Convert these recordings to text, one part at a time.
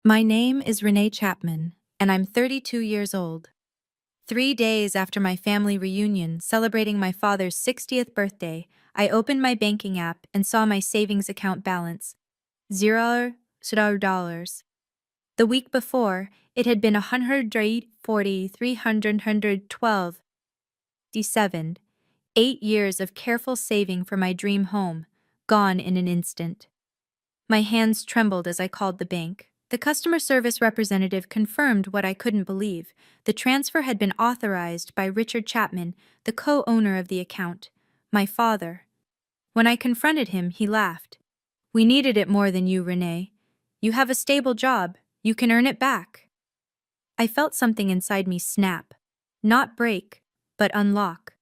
My name is Renee Chapman, and I'm 32 years old. 3 days after my family reunion celebrating my father's 60th birthday, I opened my banking app and saw my savings account balance $0. The week before, it had been 140, 312, 8 years of careful saving for my dream home, gone in an instant. My hands trembled as I called the bank. The customer service representative confirmed what I couldn't believe. The transfer had been authorized by Richard Chapman, the co-owner of the account, my father. When I confronted him, he laughed. "We needed it more than you, Renee. You have a stable job. You can earn it back." I felt something inside me snap. Not break, but unlock.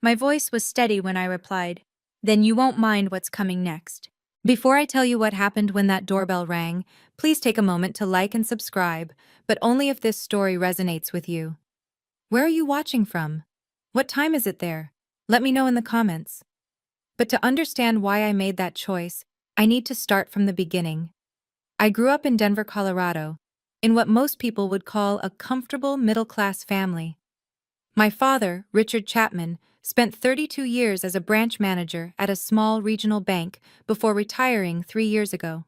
My voice was steady when I replied, "Then you won't mind what's coming next." Before I tell you what happened when that doorbell rang, please take a moment to like and subscribe, but only if this story resonates with you. Where are you watching from? What time is it there? Let me know in the comments. But to understand why I made that choice, I need to start from the beginning. I grew up in Denver, Colorado, in what most people would call a comfortable middle-class family. My father, Richard Chapman, spent 32 years as a branch manager at a small regional bank before retiring 3 years ago.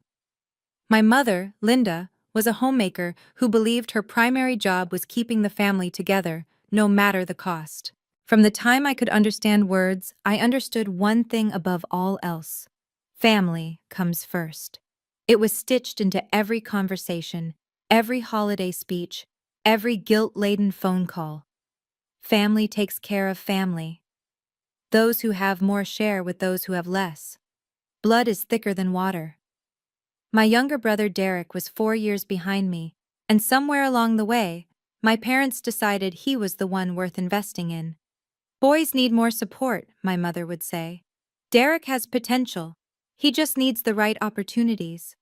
My mother, Linda, was a homemaker who believed her primary job was keeping the family together, no matter the cost. From the time I could understand words, I understood one thing above all else. Family comes first. It was stitched into every conversation, every holiday speech, every guilt-laden phone call. Family takes care of family. Those who have more share with those who have less. Blood is thicker than water. My younger brother Derek was 4 years behind me, and somewhere along the way, my parents decided he was the one worth investing in. "Boys need more support," my mother would say. "Derek has potential. He just needs the right opportunities."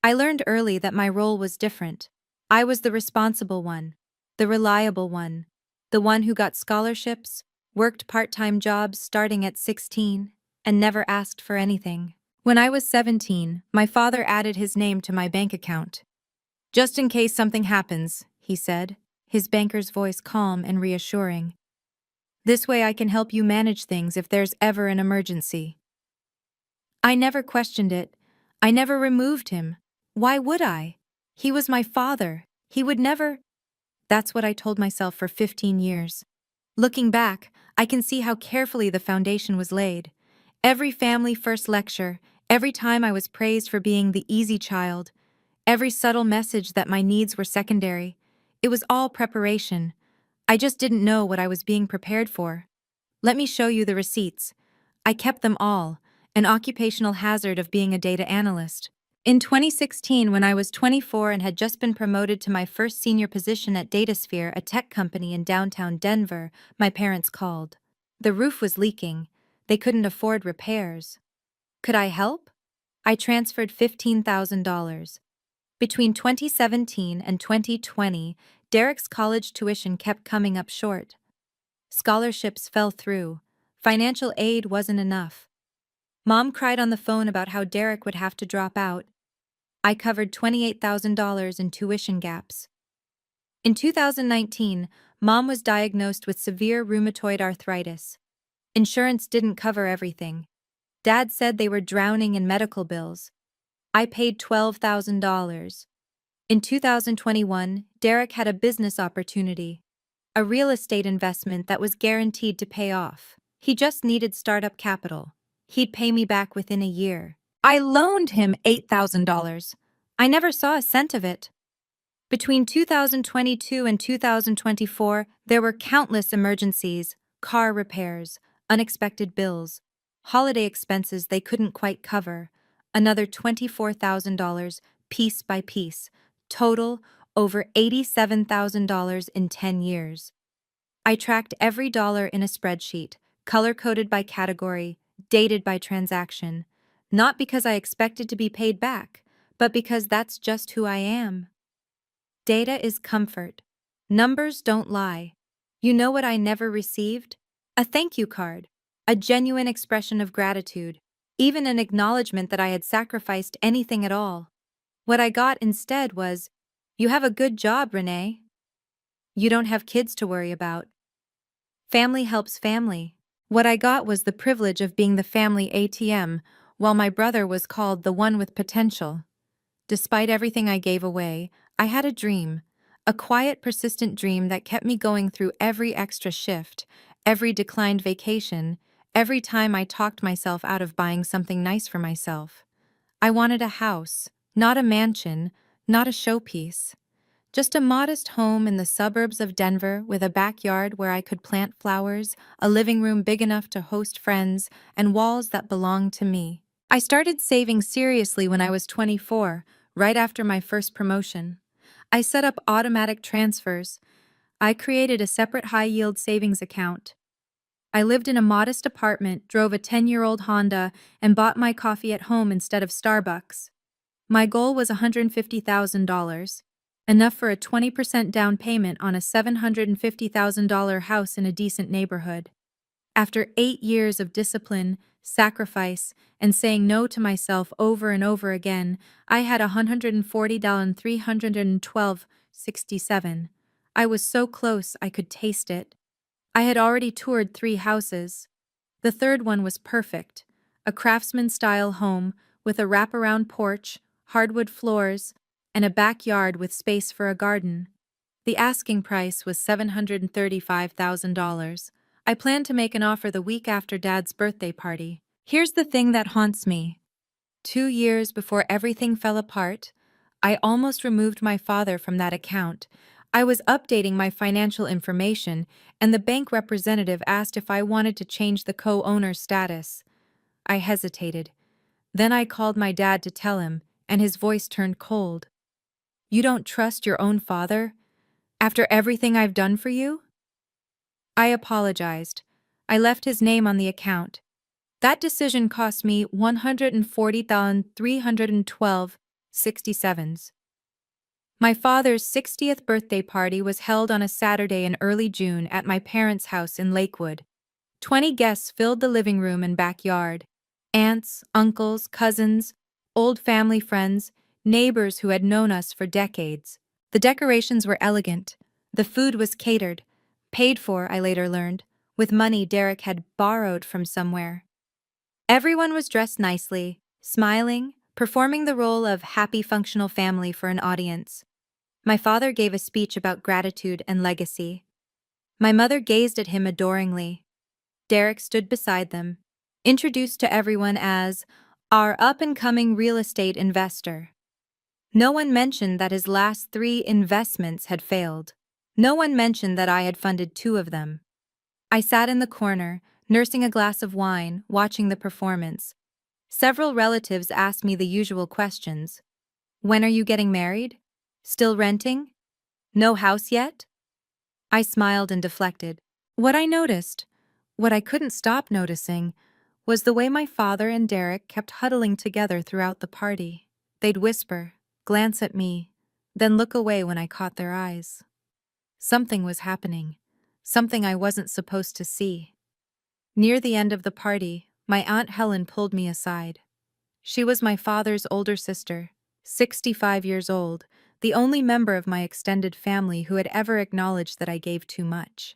I learned early that my role was different. I was the responsible one, the reliable one, the one who got scholarships, worked part-time jobs starting at 16, and never asked for anything. When I was 17, my father added his name to my bank account. "Just in case something happens," he said, his banker's voice calm and reassuring. "This way I can help you manage things if there's ever an emergency." I never questioned it. I never removed him. Why would I? He was my father. He would never. That's what I told myself for 15 years. Looking back, I can see how carefully the foundation was laid. Every family first lecture, every time I was praised for being the easy child, every subtle message that my needs were secondary, it was all preparation. I just didn't know what I was being prepared for. Let me show you the receipts. I kept them all, an occupational hazard of being a data analyst. In 2016, when I was 24 and had just been promoted to my first senior position at DataSphere, a tech company in downtown Denver, my parents called. The roof was leaking. They couldn't afford repairs. Could I help? I transferred $15,000. Between 2017 and 2020, Derek's college tuition kept coming up short. Scholarships fell through. Financial aid wasn't enough. Mom cried on the phone about how Derek would have to drop out. I covered $28,000 in tuition gaps. In 2019, Mom was diagnosed with severe rheumatoid arthritis. Insurance didn't cover everything. Dad said they were drowning in medical bills. I paid $12,000. In 2021, Derek had a business opportunity, a real estate investment that was guaranteed to pay off. He just needed startup capital. He'd pay me back within a year. I loaned him $8,000. I never saw a cent of it. Between 2022 and 2024, there were countless emergencies, car repairs, unexpected bills, holiday expenses they couldn't quite cover, another $24,000 piece by piece, total over $87,000 in 10 years. I tracked every dollar in a spreadsheet, color-coded by category, dated by transaction, not because I expected to be paid back, but because that's just who I am. Data is comfort. Numbers don't lie. You know what I never received? A thank you card, a genuine expression of gratitude, even an acknowledgement that I had sacrificed anything at all. What I got instead was, "You have a good job, Renee. You don't have kids to worry about. Family helps family." What I got was the privilege of being the family ATM, while my brother was called the one with potential. Despite everything I gave away, I had a dream. A quiet, persistent dream that kept me going through every extra shift, every declined vacation, every time I talked myself out of buying something nice for myself. I wanted a house, not a mansion, not a showpiece. Just a modest home in the suburbs of Denver with a backyard where I could plant flowers, a living room big enough to host friends, and walls that belonged to me. I started saving seriously when I was 24, right after my first promotion. I set up automatic transfers. I created a separate high-yield savings account. I lived in a modest apartment, drove a 10-year-old Honda, and bought my coffee at home instead of Starbucks. My goal was $150,000, enough for a 20% down payment on a $750,000 house in a decent neighborhood. After 8 years of discipline, sacrifice, and saying no to myself over and over again, I had $140,312.67. I was so close I could taste it. I had already toured 3 houses. The third one was perfect, a craftsman-style home with a wraparound porch, hardwood floors, and a backyard with space for a garden. The asking price was $735,000. I planned to make an offer the week after Dad's birthday party. Here's the thing that haunts me. 2 years before everything fell apart, I almost removed my father from that account. I was updating my financial information, and the bank representative asked if I wanted to change the co-owner status. I hesitated. Then I called my dad to tell him, and his voice turned cold. "You don't trust your own father? After everything I've done for you?" I apologized. I left his name on the account. That decision cost me $140,312.67. My father's 60th birthday party was held on a Saturday in early June at my parents' house in Lakewood. 20 guests filled the living room and backyard. Aunts, uncles, cousins, old family friends, neighbors who had known us for decades. The decorations were elegant. The food was catered. Paid for, I later learned, with money Derek had borrowed from somewhere. Everyone was dressed nicely, smiling, performing the role of happy functional family for an audience. My father gave a speech about gratitude and legacy. My mother gazed at him adoringly. Derek stood beside them, introduced to everyone as our up-and-coming real estate investor. No one mentioned that his last 3 investments had failed. No one mentioned that I had funded 2 of them. I sat in the corner, nursing a glass of wine, watching the performance. Several relatives asked me the usual questions. "When are you getting married? Still renting? No house yet?" I smiled and deflected. What I noticed, what I couldn't stop noticing, was the way my father and Derek kept huddling together throughout the party. They'd whisper, glance at me, then look away when I caught their eyes. Something was happening, something I wasn't supposed to see. Near the end of the party, my Aunt Helen pulled me aside. She was my father's older sister, 65 years old, the only member of my extended family who had ever acknowledged that I gave too much.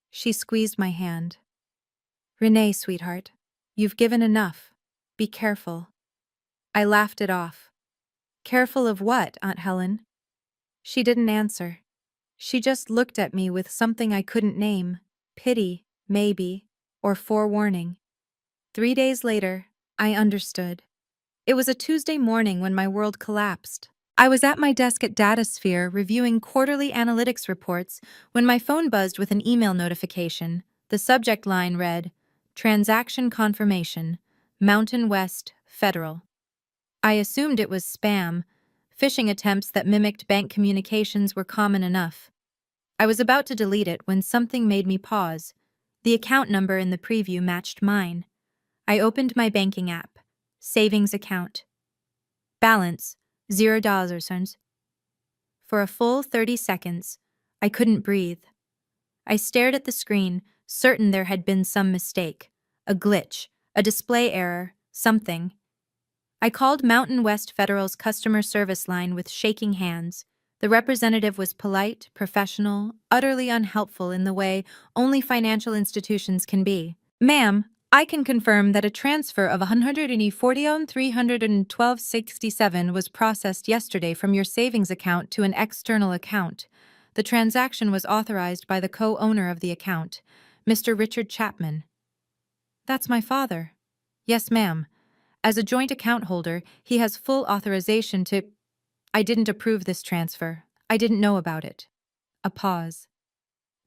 She squeezed my hand. "Renee, sweetheart, you've given enough. Be careful." I laughed it off. "Careful of what, Aunt Helen?" She didn't answer. She just looked at me with something I couldn't name, pity, maybe, or forewarning. 3 days later, I understood. It was a Tuesday morning when my world collapsed. I was at my desk at DataSphere reviewing quarterly analytics reports when my phone buzzed with an email notification. The subject line read, "Transaction Confirmation, Mountain West, Federal." I assumed it was spam. Phishing attempts that mimicked bank communications were common enough. I was about to delete it when something made me pause. The account number in the preview matched mine. I opened my banking app. Savings account. Balance, $0. For a full 30 seconds, I couldn't breathe. I stared at the screen, certain there had been some mistake, a glitch, a display error, something. I called Mountain West Federal's customer service line with shaking hands. The representative was polite, professional, utterly unhelpful in the way only financial institutions can be. Ma'am, I can confirm that a transfer of 140,312.67 was processed yesterday from your savings account to an external account. The transaction was authorized by the co-owner of the account, Mr. Richard Chapman. That's my father. Yes, ma'am. As a joint account holder, he has full authorization to— I didn't approve this transfer. I didn't know about it. A pause.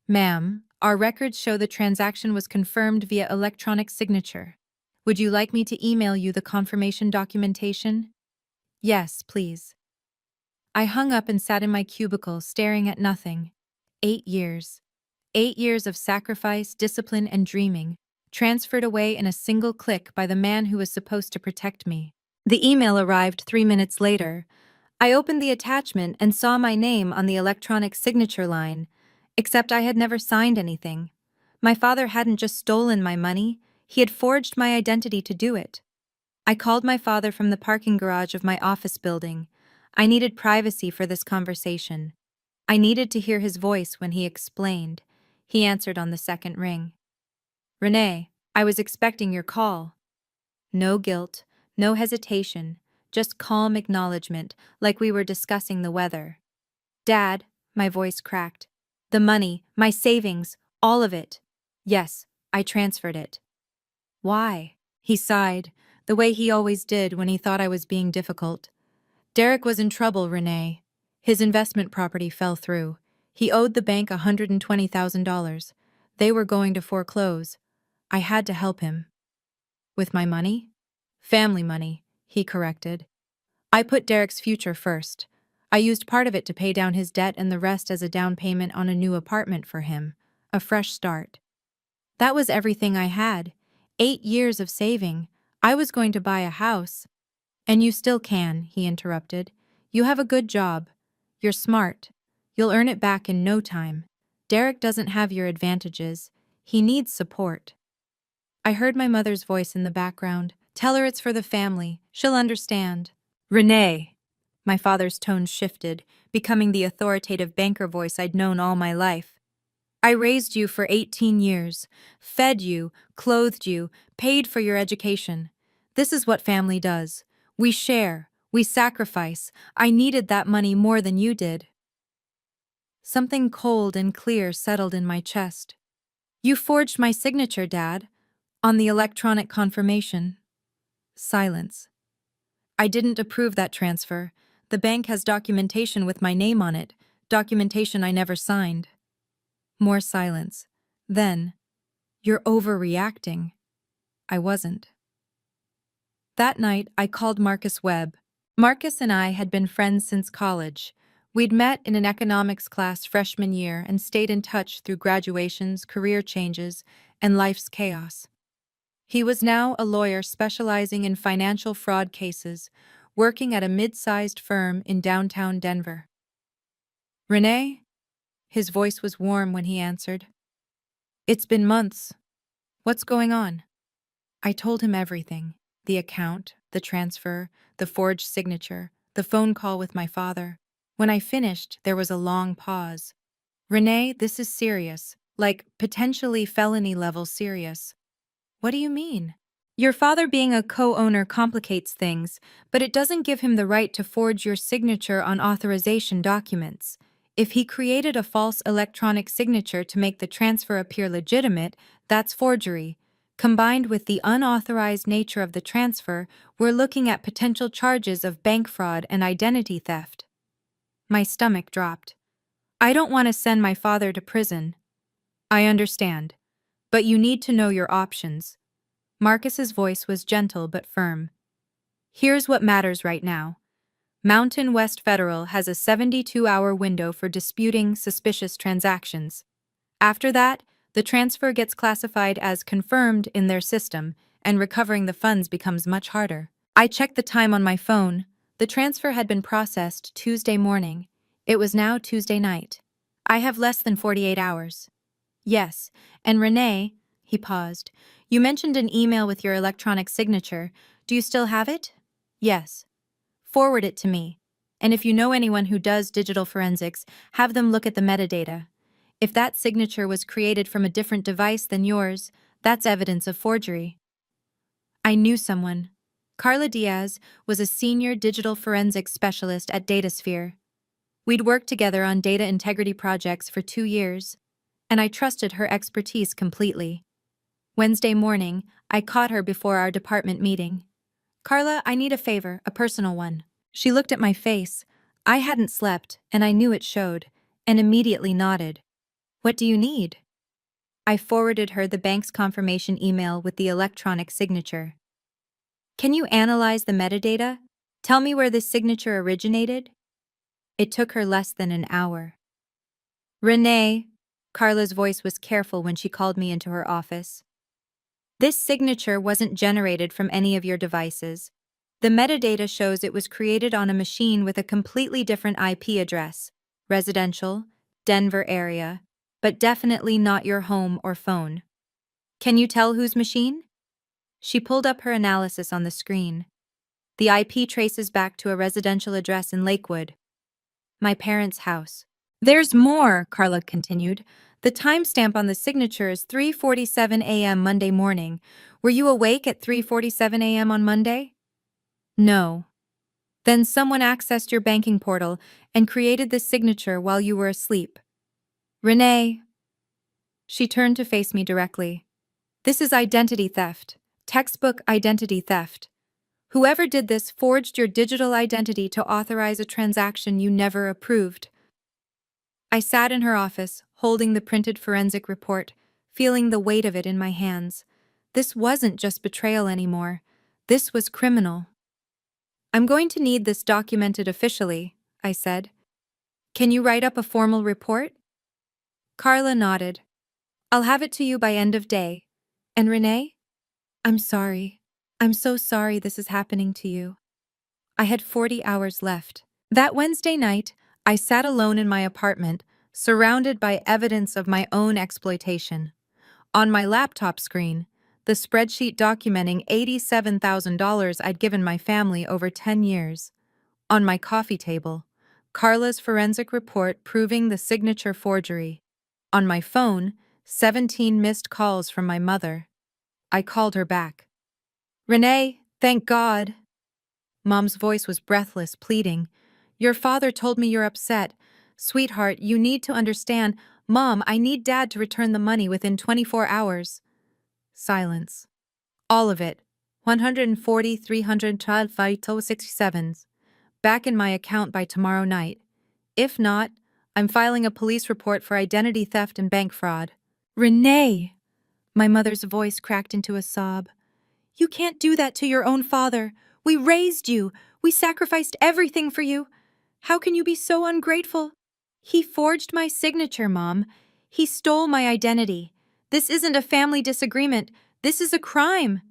Ma'am, our records show the transaction was confirmed via electronic signature. Would you like me to email you the confirmation documentation? Yes, please. I hung up and sat in my cubicle, staring at nothing. 8 years. 8 years of sacrifice, discipline, and dreaming, transferred away in a single click by the man who was supposed to protect me. The email arrived 3 minutes later. I opened the attachment and saw my name on the electronic signature line, except I had never signed anything. My father hadn't just stolen my money, he had forged my identity to do it. I called my father from the parking garage of my office building. I needed privacy for this conversation. I needed to hear his voice when he explained. He answered on the second ring. Renee, I was expecting your call. No guilt, no hesitation, just calm acknowledgement, like we were discussing the weather. Dad, my voice cracked. The money, my savings, all of it. Yes, I transferred it. Why? He sighed, the way he always did when he thought I was being difficult. Derek was in trouble, Renee. His investment property fell through. He owed the bank $120,000. They were going to foreclose. I had to help him. With my money? Family money, he corrected. I put Derek's future first. I used part of it to pay down his debt and the rest as a down payment on a new apartment for him. A fresh start. That was everything I had. 8 years of saving. I was going to buy a house. And you still can, he interrupted. You have a good job. You're smart. You'll earn it back in no time. Derek doesn't have your advantages. He needs support. I heard my mother's voice in the background. Tell her it's for the family. She'll understand. Renee. My father's tone shifted, becoming the authoritative banker voice I'd known all my life. I raised you for 18 years, fed you, clothed you, paid for your education. This is what family does. We share, we sacrifice. I needed that money more than you did. Something cold and clear settled in my chest. You forged my signature, Dad, on the electronic confirmation. Silence. I didn't approve that transfer. The bank has documentation with my name on it, documentation I never signed. More silence. Then, you're overreacting. I wasn't. That night, I called Marcus Webb. Marcus and I had been friends since college. We'd met in an economics class freshman year and stayed in touch through graduations, career changes, and life's chaos. He was now a lawyer specializing in financial fraud cases, working at a mid-sized firm in downtown Denver. Renee? His voice was warm when he answered. It's been months. What's going on? I told him everything. The account, the transfer, the forged signature, the phone call with my father. When I finished, there was a long pause. Renee, this is serious, like potentially felony-level serious. What do you mean? Your father being a co-owner complicates things, but it doesn't give him the right to forge your signature on authorization documents. If he created a false electronic signature to make the transfer appear legitimate, that's forgery. Combined with the unauthorized nature of the transfer, we're looking at potential charges of bank fraud and identity theft. My stomach dropped. I don't want to send my father to prison. I understand. But you need to know your options. Marcus's voice was gentle but firm. Here's what matters right now. Mountain West Federal has a 72-hour window for disputing suspicious transactions. After that, the transfer gets classified as confirmed in their system, and recovering the funds becomes much harder. I checked the time on my phone. The transfer had been processed Tuesday morning. It was now Tuesday night. I have less than 48 hours. Yes, and Renee, he paused, you mentioned an email with your electronic signature. Do you still have it? Yes. Forward it to me. And if you know anyone who does digital forensics, have them look at the metadata. If that signature was created from a different device than yours, that's evidence of forgery. I knew someone. Carla Diaz was a senior digital forensics specialist at DataSphere. We'd worked together on data integrity projects for 2 years, and I trusted her expertise completely. Wednesday morning, I caught her before our department meeting. Carla, I need a favor, a personal one. She looked at my face. I hadn't slept, and I knew it showed, and immediately nodded. What do you need? I forwarded her the bank's confirmation email with the electronic signature. Can you analyze the metadata? Tell me where this signature originated? It took her less than an hour. Renee, Carla's voice was careful when she called me into her office. This signature wasn't generated from any of your devices. The metadata shows it was created on a machine with a completely different IP address, residential, Denver area, but definitely not your home or phone. Can you tell whose machine? She pulled up her analysis on the screen. The IP traces back to a residential address in Lakewood, my parents' house. There's more, Carla continued. The timestamp on the signature is 3:47 a.m. Monday morning. Were you awake at 3:47 a.m. on Monday? No. Then someone accessed your banking portal and created this signature while you were asleep. Renee. She turned to face me directly. This is identity theft. Textbook identity theft. Whoever did this forged your digital identity to authorize a transaction you never approved. I sat in her office, holding the printed forensic report, feeling the weight of it in my hands. This wasn't just betrayal anymore. This was criminal. I'm going to need this documented officially, I said. Can you write up a formal report? Carla nodded. I'll have it to you by end of day. And Renee? I'm sorry. I'm so sorry this is happening to you. I had 40 hours left. That Wednesday night, I sat alone in my apartment, surrounded by evidence of my own exploitation. On my laptop screen, the spreadsheet documenting $87,000 I'd given my family over 10 years. On my coffee table, Carla's forensic report proving the signature forgery. On my phone, 17 missed calls from my mother. I called her back. Renee, thank God. Mom's voice was breathless, pleading. Your father told me you're upset. Sweetheart, you need to understand. Mom, I need Dad to return the money within 24 hours. Silence. All of it. 140, 312, 567s. Back in my account by tomorrow night. If not, I'm filing a police report for identity theft and bank fraud. Renee! My mother's voice cracked into a sob. You can't do that to your own father. We raised you. We sacrificed everything for you. How can you be so ungrateful? He forged my signature, Mom. He stole my identity. This isn't a family disagreement. This is a crime.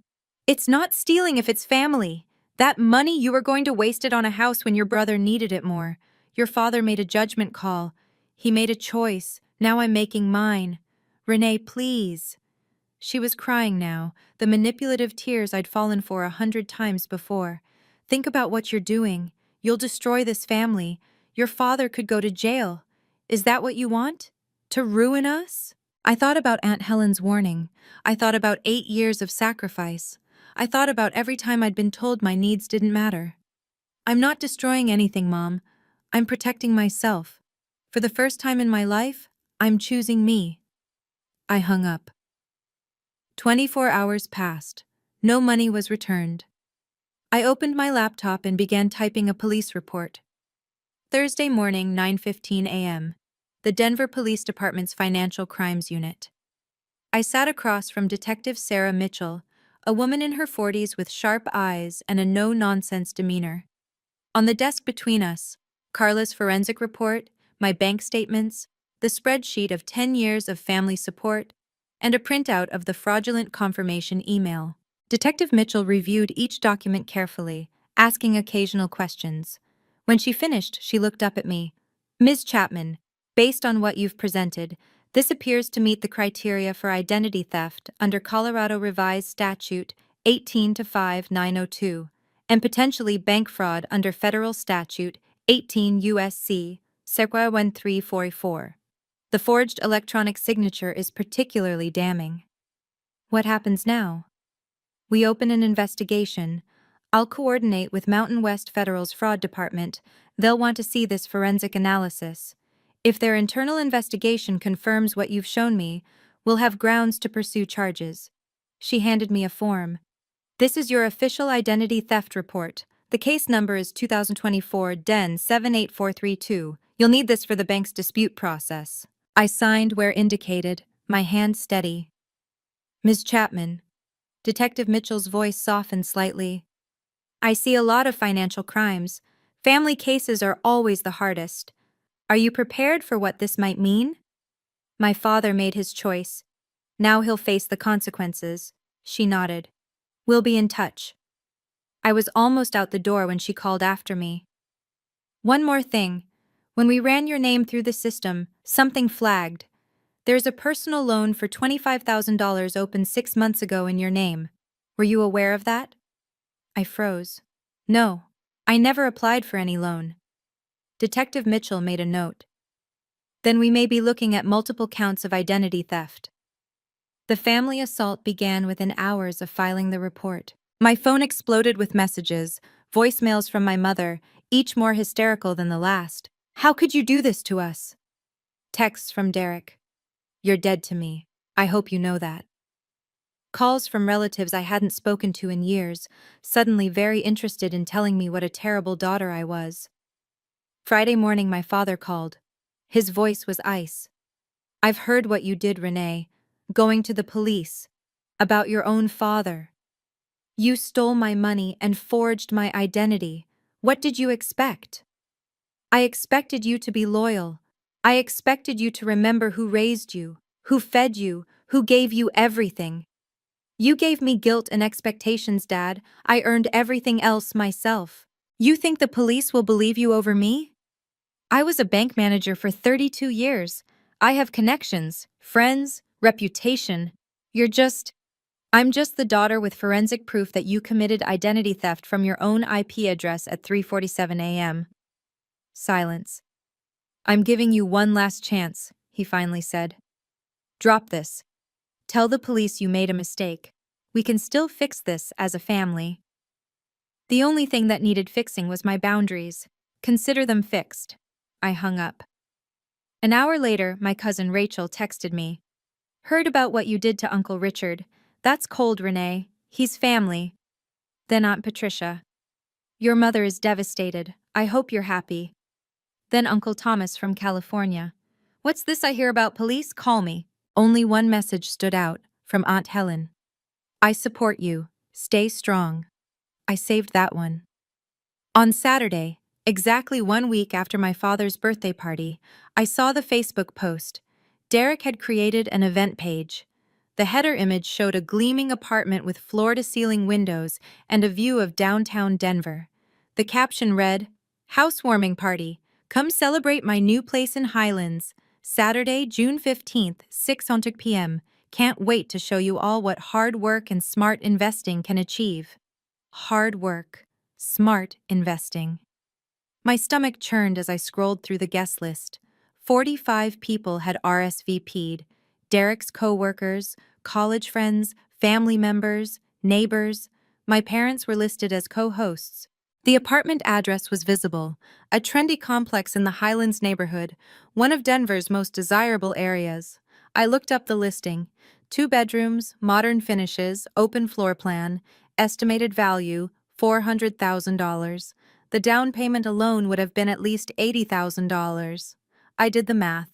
It's not stealing if it's family. That money, you were going to waste it on a house when your brother needed it more. Your father made a judgment call. He made a choice. Now I'm making mine. Renee, please. She was crying now, the manipulative tears I'd fallen for 100 times before. Think about what you're doing. You'll destroy this family. Your father could go to jail. Is that what you want? To ruin us? I thought about Aunt Helen's warning. I thought about 8 years of sacrifice. I thought about every time I'd been told my needs didn't matter. I'm not destroying anything, Mom. I'm protecting myself. For the first time in my life, I'm choosing me. I hung up. 24 hours passed. No money was returned. I opened my laptop and began typing a police report. Thursday morning, 9:15 a.m. The Denver Police Department's Financial Crimes Unit. I sat across from Detective Sarah Mitchell, a woman in her 40s with sharp eyes and a no-nonsense demeanor. On the desk between us, Carla's forensic report, my bank statements, the spreadsheet of 10 years of family support, and a printout of the fraudulent confirmation email. Detective Mitchell reviewed each document carefully, asking occasional questions. When she finished, she looked up at me. Ms. Chapman, based on what you've presented, this appears to meet the criteria for identity theft under Colorado Revised Statute 18-5902, and potentially bank fraud under federal statute 18 USC, circa 1344. The forged electronic signature is particularly damning. What happens now? We open an investigation. I'll coordinate with Mountain West Federal's fraud department. They'll want to see this forensic analysis. If their internal investigation confirms what you've shown me, we'll have grounds to pursue charges. She handed me a form. This is your official identity theft report. The case number is 2024 DEN 78432. You'll need this for the bank's dispute process. I signed where indicated, my hand steady. Ms. Chapman. Detective Mitchell's voice softened slightly. I see a lot of financial crimes. Family cases are always the hardest. Are you prepared for what this might mean? My father made his choice. Now he'll face the consequences. She nodded. We'll be in touch. I was almost out the door when she called after me. One more thing. When we ran your name through the system, something flagged. There's a personal loan for $25,000 opened 6 months ago in your name. Were you aware of that? I froze. No, I never applied for any loan. Detective Mitchell made a note. Then we may be looking at multiple counts of identity theft. The family assault began within hours of filing the report. My phone exploded with messages, voicemails from my mother, each more hysterical than the last. How could you do this to us? Texts from Derek. You're dead to me. I hope you know that. Calls from relatives I hadn't spoken to in years, suddenly very interested in telling me what a terrible daughter I was. Friday morning my father called. His voice was ice. I've heard what you did, Renee. Going to the police. About your own father. You stole my money and forged my identity. What did you expect? I expected you to be loyal. I expected you to remember who raised you, who fed you, who gave you everything. You gave me guilt and expectations, Dad. I earned everything else myself. You think the police will believe you over me? I was a bank manager for 32 years. I have connections, friends, reputation. I'm just the daughter with forensic proof that you committed identity theft from your own IP address at 3:47 a.m. Silence. I'm giving you one last chance, he finally said. Drop this. Tell the police you made a mistake. We can still fix this as a family. The only thing that needed fixing was my boundaries. Consider them fixed. I hung up. An hour later, my cousin Rachel texted me. Heard about what you did to Uncle Richard. That's cold, Renee. He's family. Then Aunt Patricia. Your mother is devastated. I hope you're happy. Then Uncle Thomas from California. What's this I hear about police? Call me. Only one message stood out, from Aunt Helen. I support you. Stay strong. I saved that one. On Saturday, exactly 1 week after my father's birthday party, I saw the Facebook post. Derek had created an event page. The header image showed a gleaming apartment with floor-to-ceiling windows and a view of downtown Denver. The caption read, Housewarming Party. Come celebrate my new place in Highlands. Saturday, June 15th, 6 p.m. Can't wait to show you all what hard work and smart investing can achieve. Hard work. Smart investing. My stomach churned as I scrolled through the guest list. 45 people had RSVP'd. Derek's co-workers, college friends, family members, neighbors. My parents were listed as co-hosts. The apartment address was visible, a trendy complex in the Highlands neighborhood, one of Denver's most desirable areas. I looked up the listing. 2 bedrooms, modern finishes, open floor plan, estimated value, $400,000. The down payment alone would have been at least $80,000. I did the math.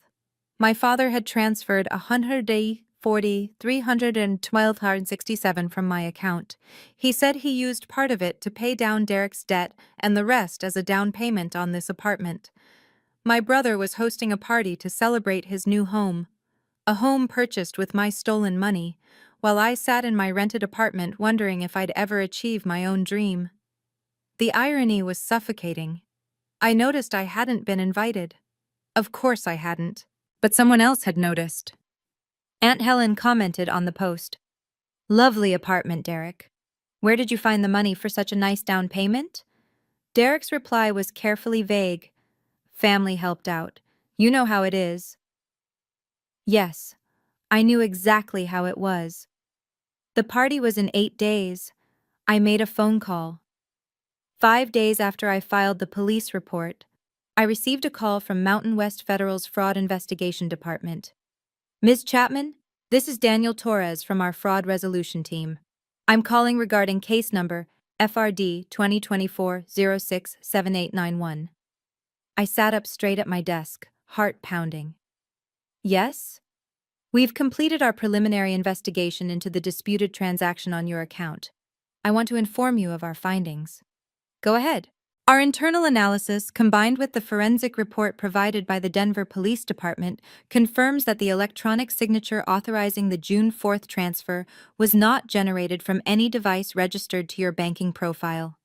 My father had transferred $312,67 from my account. He said he used part of it to pay down Derek's debt and the rest as a down payment on this apartment. My brother was hosting a party to celebrate his new home. A home purchased with my stolen money, while I sat in my rented apartment wondering if I'd ever achieve my own dream. The irony was suffocating. I noticed I hadn't been invited. Of course I hadn't. But someone else had noticed. Aunt Helen commented on the post. Lovely apartment, Derek. Where did you find the money for such a nice down payment? Derek's reply was carefully vague. Family helped out. You know how it is. Yes, I knew exactly how it was. The party was in 8 days. I made a phone call. 5 days after I filed the police report, I received a call from Mountain West Federal's Fraud Investigation Department. Ms. Chapman, this is Daniel Torres from our fraud resolution team. I'm calling regarding case number FRD 2024-067891. I sat up straight at my desk, heart pounding. Yes? We've completed our preliminary investigation into the disputed transaction on your account. I want to inform you of our findings. Go ahead. Our internal analysis, combined with the forensic report provided by the Denver Police Department, confirms that the electronic signature authorizing the June 4th transfer was not generated from any device registered to your banking profile.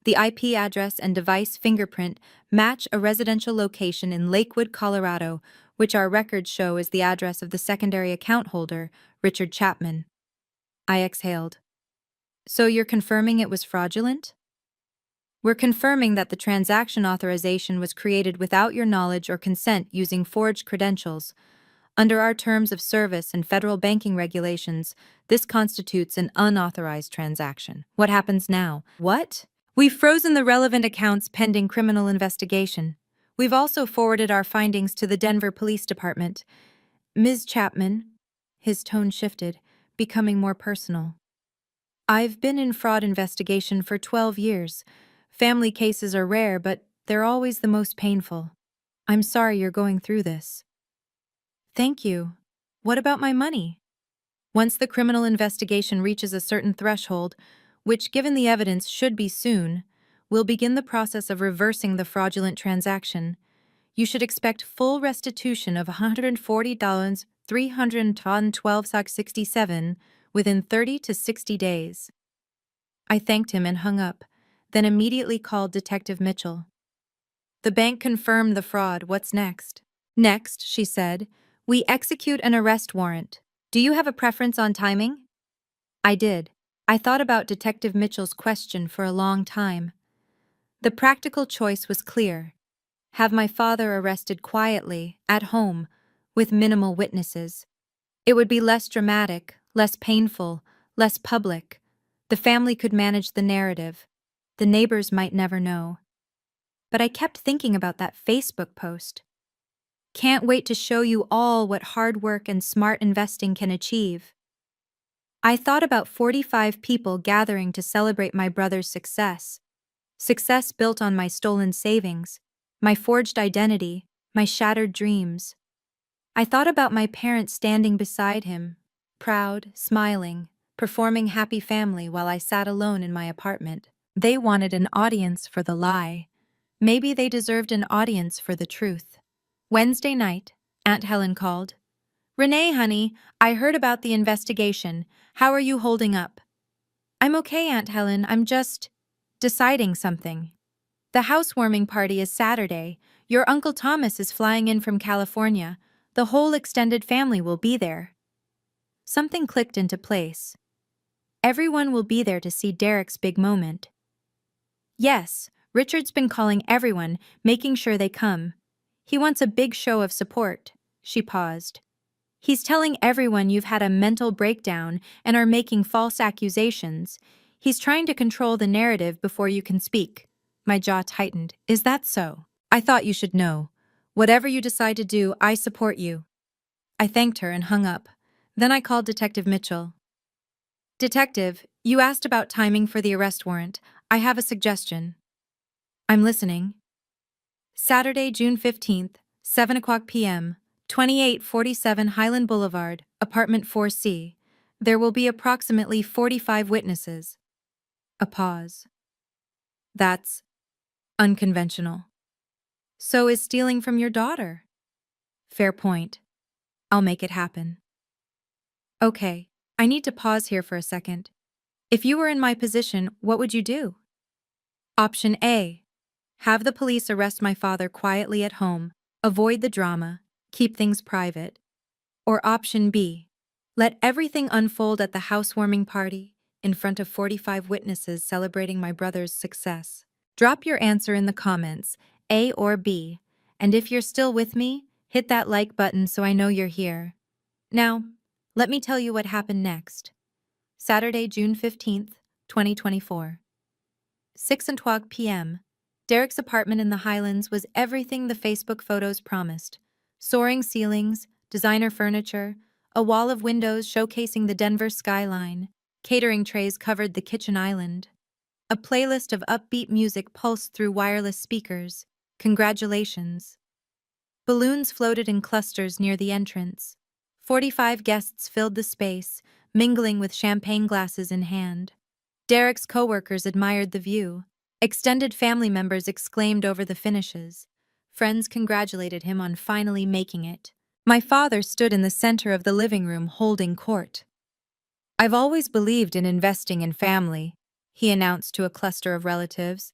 The IP address and device fingerprint match a residential location in Lakewood, Colorado, which our records show is the address of the secondary account holder, Richard Chapman. I exhaled. So you're confirming it was fraudulent? We're confirming that the transaction authorization was created without your knowledge or consent using forged credentials. Under our terms of service and federal banking regulations, this constitutes an unauthorized transaction. What happens now? What? We've frozen the relevant accounts pending criminal investigation. We've also forwarded our findings to the Denver Police Department. Ms. Chapman, his tone shifted, becoming more personal. I've been in fraud investigation for 12 years. Family cases are rare, but they're always the most painful. I'm sorry you're going through this. Thank you. What about my money? Once the criminal investigation reaches a certain threshold, which given the evidence should be soon, we'll begin the process of reversing the fraudulent transaction. You should expect full restitution of $140, 312.67 within 30 to 60 days. I thanked him and hung up, then immediately called Detective Mitchell. The bank confirmed the fraud. What's next? Next, she said, we execute an arrest warrant. Do you have a preference on timing? I did. I thought about Detective Mitchell's question for a long time. The practical choice was clear. Have my father arrested quietly, at home, with minimal witnesses. It would be less dramatic, less painful, less public. The family could manage the narrative. The neighbors might never know. But I kept thinking about that Facebook post. Can't wait to show you all what hard work and smart investing can achieve. I thought about 45 people gathering to celebrate my brother's success. Success built on my stolen savings, my forged identity, my shattered dreams. I thought about my parents standing beside him, proud, smiling, performing happy family while I sat alone in my apartment. They wanted an audience for the lie. Maybe they deserved an audience for the truth. Wednesday night, Aunt Helen called. Renee, honey, I heard about the investigation. How are you holding up? I'm okay, Aunt Helen. I'm just deciding something. The housewarming party is Saturday. Your Uncle Thomas is flying in from California. The whole extended family will be there. Something clicked into place. Everyone will be there to see Derek's big moment. Yes, Richard's been calling everyone, making sure they come. He wants a big show of support. She paused. He's telling everyone you've had a mental breakdown and are making false accusations. He's trying to control the narrative before you can speak. My jaw tightened. Is that so? I thought you should know. Whatever you decide to do, I support you. I thanked her and hung up. Then I called Detective Mitchell. Detective, you asked about timing for the arrest warrant. I have a suggestion. I'm listening. Saturday, June 15th, 7 o'clock p.m., 2847 Highland Boulevard, apartment 4C. There will be approximately 45 witnesses. A pause. That's unconventional. So is stealing from your daughter. Fair point. I'll make it happen. Okay, I need to pause here for a second. If you were in my position, what would you do? Option A. Have the police arrest my father quietly at home, avoid the drama, keep things private. Or option B. Let everything unfold at the housewarming party, in front of 45 witnesses celebrating my brother's success? Drop your answer in the comments, A or B. And if you're still with me, hit that like button so I know you're here. Now, let me tell you what happened next. Saturday, June 15th, 2024. 6:12 p.m. Derek's apartment in the Highlands was everything the Facebook photos promised. Soaring ceilings, designer furniture, a wall of windows showcasing the Denver skyline, catering trays covered the kitchen island. A playlist of upbeat music pulsed through wireless speakers. Congratulations. Balloons floated in clusters near the entrance. 45 guests filled the space, mingling with champagne glasses in hand. Derek's coworkers admired the view. Extended family members exclaimed over the finishes. Friends congratulated him on finally making it. My father stood in the center of the living room holding court. "I've always believed in investing in family," he announced to a cluster of relatives.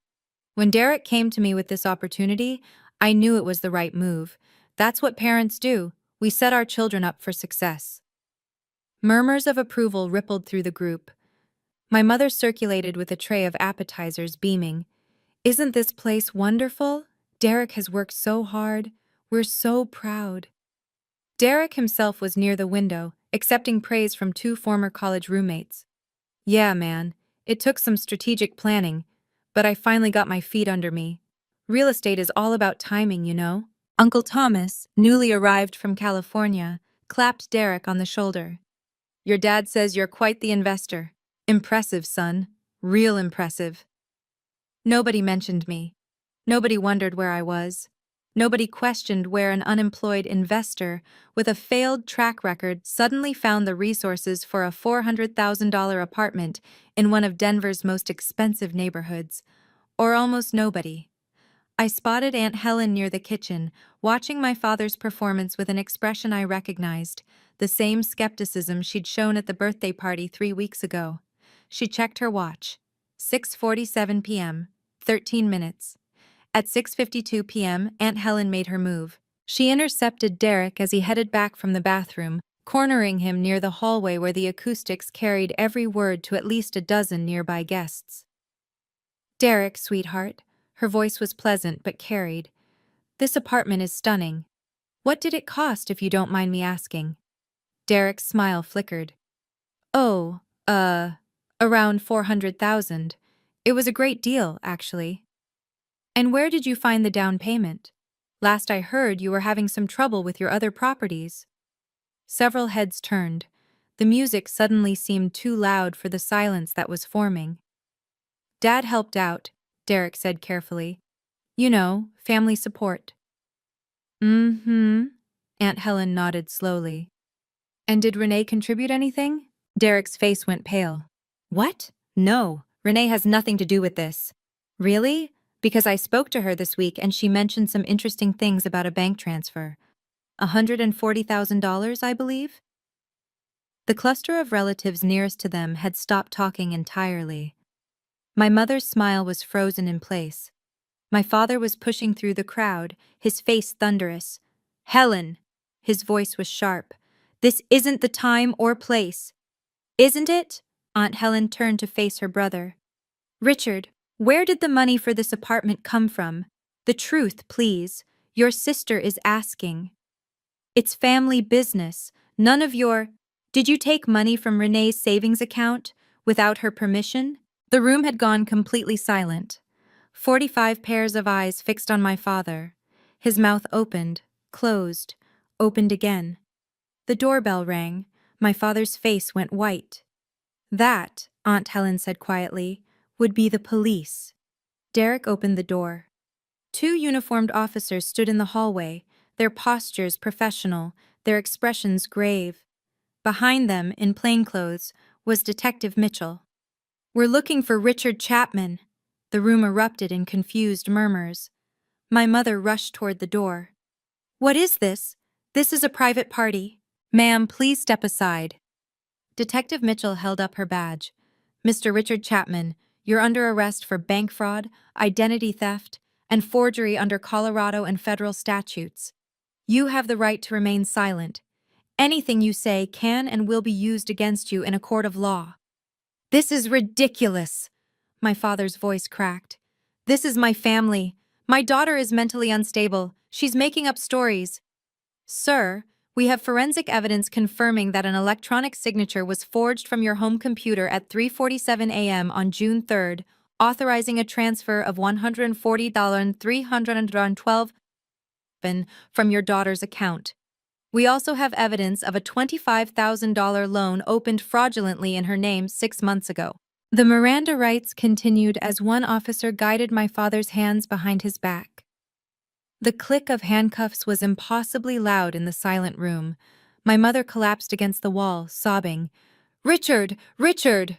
"When Derek came to me with this opportunity, I knew it was the right move. That's what parents do. We set our children up for success." Murmurs of approval rippled through the group. My mother circulated with a tray of appetizers, beaming. "Isn't this place wonderful? Derek has worked so hard. We're so proud." Derek himself was near the window, accepting praise from two former college roommates. "Yeah, man, it took some strategic planning, but I finally got my feet under me. Real estate is all about timing, you know." Uncle Thomas, newly arrived from California, clapped Derek on the shoulder. "Your dad says you're quite the investor. Impressive, son. Real impressive." Nobody mentioned me. Nobody wondered where I was. Nobody questioned where an unemployed investor with a failed track record suddenly found the resources for a $400,000 apartment in one of Denver's most expensive neighborhoods. Or almost nobody. I spotted Aunt Helen near the kitchen, watching my father's performance with an expression I recognized, the same skepticism she'd shown at the birthday party 3 weeks ago. She checked her watch. 6:47 p.m., 13 minutes. At 6:52 p.m., Aunt Helen made her move. She intercepted Derek as he headed back from the bathroom, cornering him near the hallway where the acoustics carried every word to at least a dozen nearby guests. "Derek, sweetheart." Her voice was pleasant but carried. "This apartment is stunning. What did it cost, if you don't mind me asking?" Derek's smile flickered. "Oh, around 400,000. It was a great deal, actually." "And where did you find the down payment? Last I heard, you were having some trouble with your other properties." Several heads turned. The music suddenly seemed too loud for the silence that was forming. "Dad helped out," Derek said carefully. "You know, family support." "Mm-hmm," Aunt Helen nodded slowly. "And did Renee contribute anything?" Derek's face went pale. "What? No, Renee has nothing to do with this." "Really? Because I spoke to her this week and she mentioned some interesting things about a bank transfer. $140,000, I believe?" The cluster of relatives nearest to them had stopped talking entirely. My mother's smile was frozen in place. My father was pushing through the crowd, his face thunderous. "Helen!" His voice was sharp. "This isn't the time or place." "Isn't it?" Aunt Helen turned to face her brother. "Richard, where did the money for this apartment come from? The truth, please. Your sister is asking." "It's family business. None of your—" "Did you take money from Renee's savings account without her permission?" The room had gone completely silent. 45 pairs of eyes fixed on my father. His mouth opened, closed, opened again. The doorbell rang. My father's face went white. "That," Aunt Helen said quietly, "would be the police." Derek opened the door. Two uniformed officers stood in the hallway, their postures professional, their expressions grave. Behind them, in plainclothes, was Detective Mitchell. "We're looking for Richard Chapman." The room erupted in confused murmurs. My mother rushed toward the door. "What is this? This is a private party." "Ma'am, please step aside." Detective Mitchell held up her badge. "Mr. Richard Chapman, you're under arrest for bank fraud, identity theft, and forgery under Colorado and federal statutes. You have the right to remain silent. Anything you say can and will be used against you in a court of law." This is ridiculous. My father's voice cracked. This is my family. My daughter is mentally unstable. She's making up stories. Sir, we have forensic evidence confirming that an electronic signature was forged from your home computer at 3:47 a.m. on June 3rd, authorizing a transfer of $140,312 from your daughter's account. We also have evidence of a $25,000 loan opened fraudulently in her name 6 months ago. The Miranda rights continued as one officer guided my father's hands behind his back. The click of handcuffs was impossibly loud in the silent room. My mother collapsed against the wall, sobbing, "Richard! Richard!"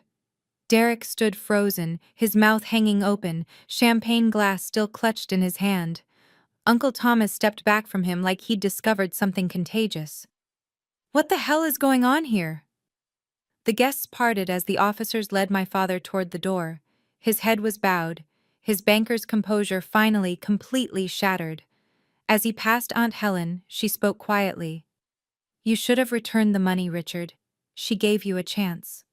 Derek stood frozen, his mouth hanging open, champagne glass still clutched in his hand. Uncle Thomas stepped back from him like he'd discovered something contagious. "What the hell is going on here?" The guests parted as the officers led my father toward the door. His head was bowed, his banker's composure finally completely shattered. As he passed Aunt Helen, she spoke quietly. "You should have returned the money, Richard. She gave you a chance."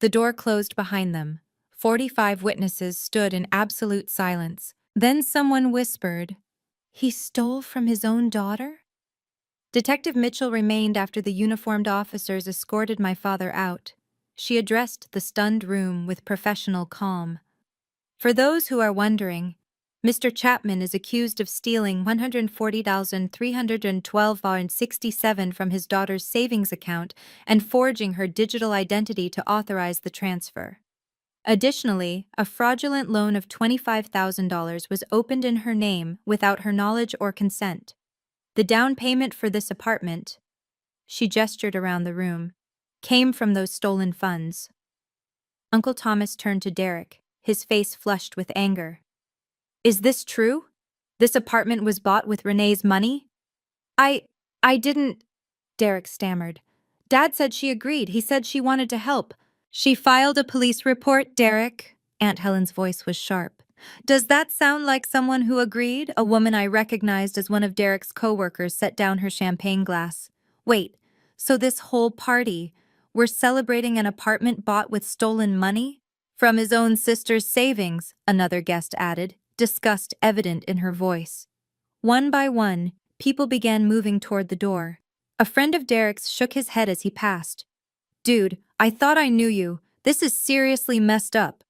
The door closed behind them. 45 witnesses stood in absolute silence. Then someone whispered, "He stole from his own daughter?" Detective Mitchell remained after the uniformed officers escorted my father out. She addressed the stunned room with professional calm. "For those who are wondering, Mr. Chapman is accused of stealing $140,312.67 from his daughter's savings account and forging her digital identity to authorize the transfer. Additionally, a fraudulent loan of $25,000 was opened in her name without her knowledge or consent. The down payment for this apartment," she gestured around the room, "came from those stolen funds." Uncle Thomas turned to Derek, his face flushed with anger. "Is this true? This apartment was bought with Renee's money?" I didn't," Derek stammered. "Dad said she agreed. He said she wanted to help." "She filed a police report, Derek." Aunt Helen's voice was sharp. "Does that sound like someone who agreed?" A woman I recognized as one of Derek's co-workers set down her champagne glass. "Wait, so this whole party, we're celebrating an apartment bought with stolen money?" "From his own sister's savings," another guest added, disgust evident in her voice. One by one, people began moving toward the door. A friend of Derek's shook his head as he passed. "Dude, I thought I knew you. This is seriously messed up."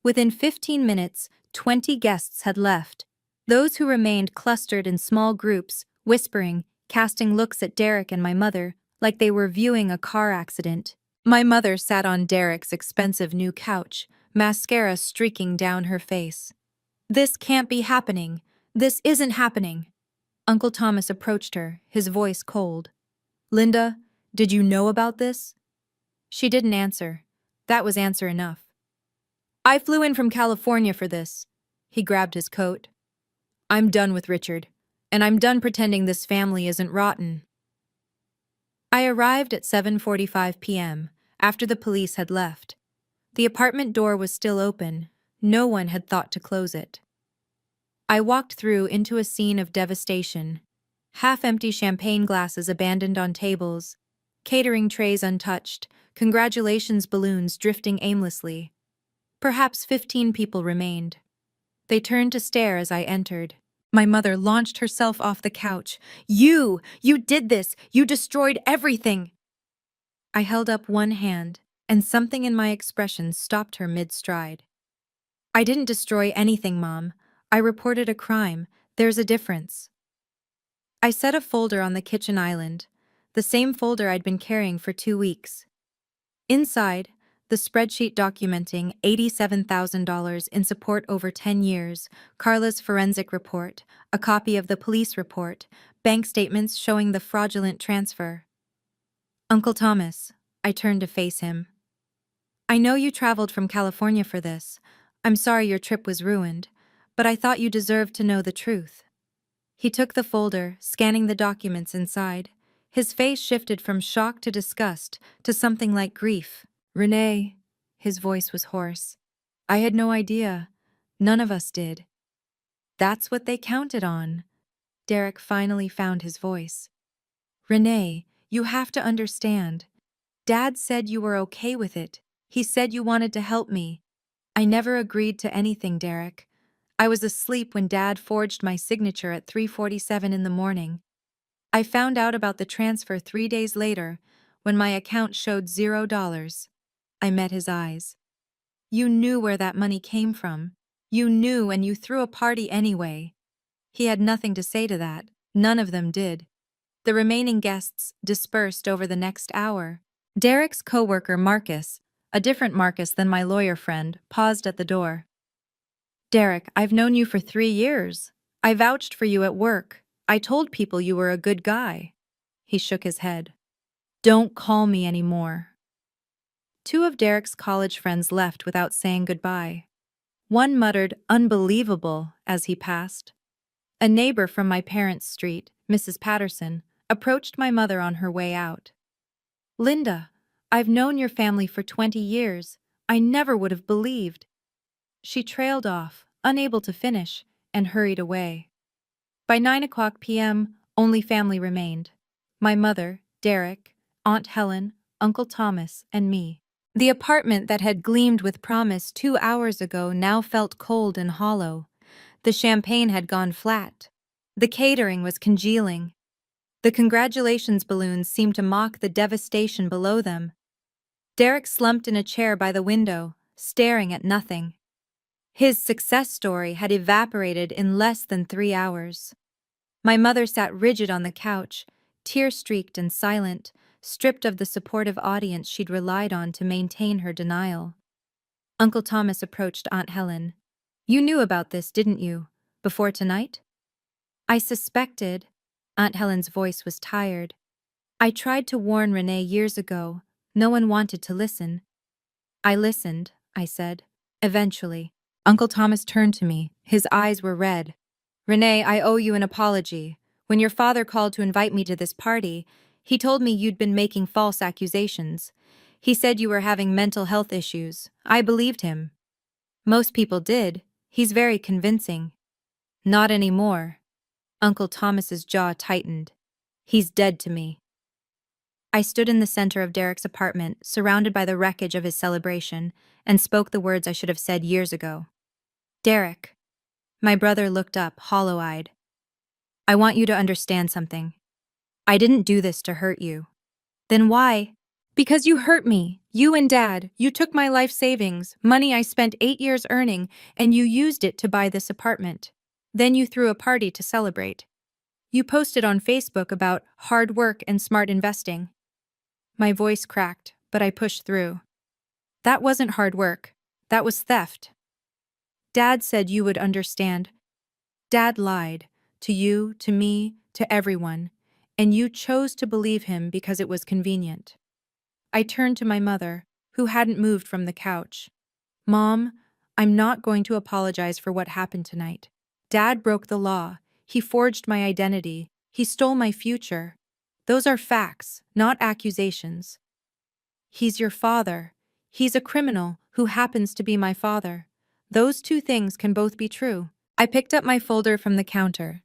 Within 15 minutes, 20 guests had left. Those who remained clustered in small groups, whispering, casting looks at Derek and my mother, like they were viewing a car accident. My mother sat on Derek's expensive new couch, mascara streaking down her face. "This can't be happening. This isn't happening." Uncle Thomas approached her, his voice cold. "Linda, did you know about this?" She didn't answer. That was answer enough. "I flew in from California for this." He grabbed his coat. "I'm done with Richard, and I'm done pretending this family isn't rotten." I arrived at 7:45 p.m., after the police had left. The apartment door was still open. No one had thought to close it. I walked through into a scene of devastation. Half-empty champagne glasses abandoned on tables, catering trays untouched, congratulations balloons drifting aimlessly. Perhaps 15 people remained. They turned to stare as I entered. My mother launched herself off the couch. You did this! You destroyed everything!" I held up one hand, and something in my expression stopped her mid-stride. "I didn't destroy anything, Mom. I reported a crime. There's a difference." I set a folder on the kitchen island, the same folder I'd been carrying for 2 weeks. Inside, the spreadsheet documenting $87,000 in support over 10 years, Carla's forensic report, a copy of the police report, bank statements showing the fraudulent transfer. "Uncle Thomas," I turned to face him. "I know you traveled from California for this. I'm sorry your trip was ruined, but I thought you deserved to know the truth." He took the folder, scanning the documents inside. His face shifted from shock to disgust to something like grief. "Renee," his voice was hoarse. "I had no idea. None of us did." "That's what they counted on." Derek finally found his voice. "Renee, you have to understand. Dad said you were okay with it. He said you wanted to help me. I never agreed to anything, Derek. I was asleep when Dad forged my signature at 3:47 in the morning. I found out about the transfer 3 days later, when my account showed $0. I met his eyes. You knew where that money came from. You knew, and you threw a party anyway. He had nothing to say to that. None of them did. The remaining guests dispersed over the next hour. Derek's coworker, Marcus, a different Marcus than my lawyer friend, paused at the door. Derek, I've known you for 3 years. I vouched for you at work. I told people you were a good guy. He shook his head. Don't call me anymore. Two of Derek's college friends left without saying goodbye. One muttered, "Unbelievable," as he passed. A neighbor from my parents' street, Mrs. Patterson, approached my mother on her way out. Linda, I've known your family for 20 years. I never would have believed. She trailed off, unable to finish, and hurried away. By 9 p.m., only family remained. My mother, Derek, Aunt Helen, Uncle Thomas, and me. The apartment that had gleamed with promise 2 hours ago now felt cold and hollow. The champagne had gone flat. The catering was congealing. The congratulations balloons seemed to mock the devastation below them. Derek slumped in a chair by the window, staring at nothing. His success story had evaporated in less than 3 hours. My mother sat rigid on the couch, tear-streaked and silent, stripped of the supportive audience she'd relied on to maintain her denial. Uncle Thomas approached Aunt Helen. You knew about this, didn't you? Before tonight? I suspected. Aunt Helen's voice was tired. I tried to warn Renee years ago. No one wanted to listen. I listened, I said. Eventually. Uncle Thomas turned to me. His eyes were red. Renee, I owe you an apology. When your father called to invite me to this party, he told me you'd been making false accusations. He said you were having mental health issues. I believed him. Most people did. He's very convincing. Not anymore. Uncle Thomas's jaw tightened. He's dead to me. I stood in the center of Derek's apartment, surrounded by the wreckage of his celebration, and spoke the words I should have said years ago. Derek. My brother looked up, hollow-eyed. I want you to understand something. I didn't do this to hurt you. Then why? Because you hurt me. You and Dad. You took my life savings, money I spent 8 years earning, and you used it to buy this apartment. Then you threw a party to celebrate. You posted on Facebook about hard work and smart investing. My voice cracked, but I pushed through. That wasn't hard work. That was theft. Dad said you would understand. Dad lied. To you, to me, to everyone. And you chose to believe him because it was convenient. I turned to my mother, who hadn't moved from the couch. Mom, I'm not going to apologize for what happened tonight. Dad broke the law. He forged my identity. He stole my future. Those are facts, not accusations. He's your father. He's a criminal who happens to be my father. Those two things can both be true. I picked up my folder from the counter.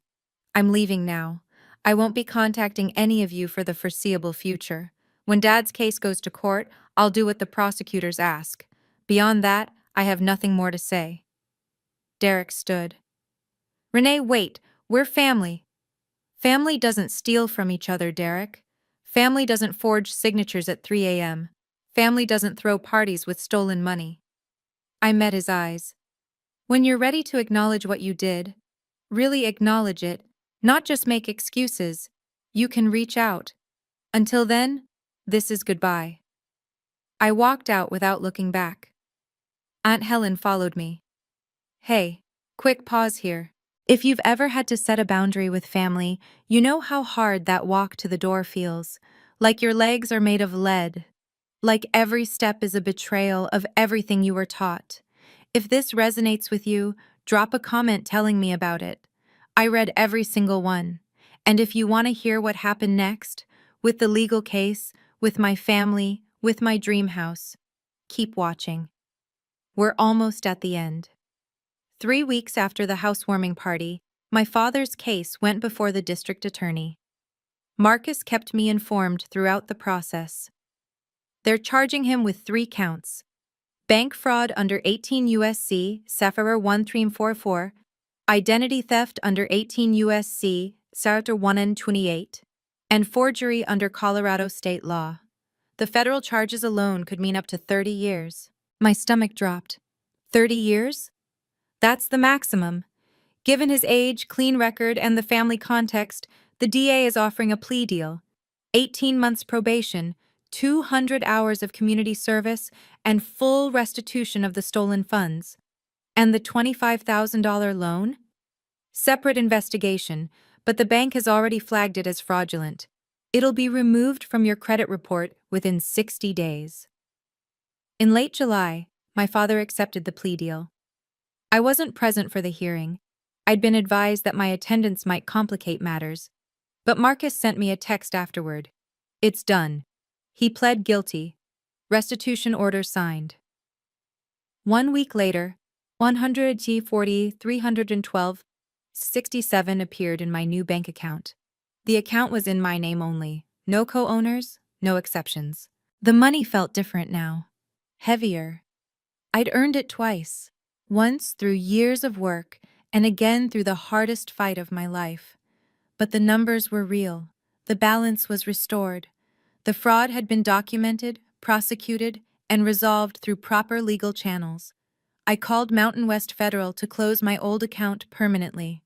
I'm leaving now. I won't be contacting any of you for the foreseeable future. When Dad's case goes to court, I'll do what the prosecutors ask. Beyond that, I have nothing more to say. Derek stood. Renee, wait. We're family. Family doesn't steal from each other, Derek. Family doesn't forge signatures at 3 a.m. Family doesn't throw parties with stolen money. I met his eyes. When you're ready to acknowledge what you did, really acknowledge it, not just make excuses, you can reach out. Until then, this is goodbye. I walked out without looking back. Aunt Helen followed me. Hey, quick pause here. If you've ever had to set a boundary with family, you know how hard that walk to the door feels. Like your legs are made of lead. Like every step is a betrayal of everything you were taught. If this resonates with you, drop a comment telling me about it. I read every single one. And if you want to hear what happened next, with the legal case, with my family, with my dream house, keep watching. We're almost at the end. 3 weeks after the housewarming party, my father's case went before the district attorney. Marcus kept me informed throughout the process. They're charging him with 3 counts: bank fraud under 18 U.S.C. Sapphire 1344, identity theft under 18 U.S.C. Sartor 1N28, and forgery under Colorado state law. The federal charges alone could mean up to 30 years. My stomach dropped. 30 years? That's the maximum. Given his age, clean record, and the family context, the DA is offering a plea deal. 18 months probation, 200 hours of community service, and full restitution of the stolen funds. And the $25,000 loan? Separate investigation, but the bank has already flagged it as fraudulent. It'll be removed from your credit report within 60 days. In late July, my father accepted the plea deal. I wasn't present for the hearing. I'd been advised that my attendance might complicate matters, but Marcus sent me a text afterward. It's done. He pled guilty. Restitution order signed. 1 week later, 100G40 312.67 appeared in my new bank account. The account was in my name only. No co-owners, no exceptions. The money felt different now. Heavier. I'd earned it twice. Once through years of work, and again through the hardest fight of my life. But the numbers were real. The balance was restored. The fraud had been documented, prosecuted, and resolved through proper legal channels. I called Mountain West Federal to close my old account permanently.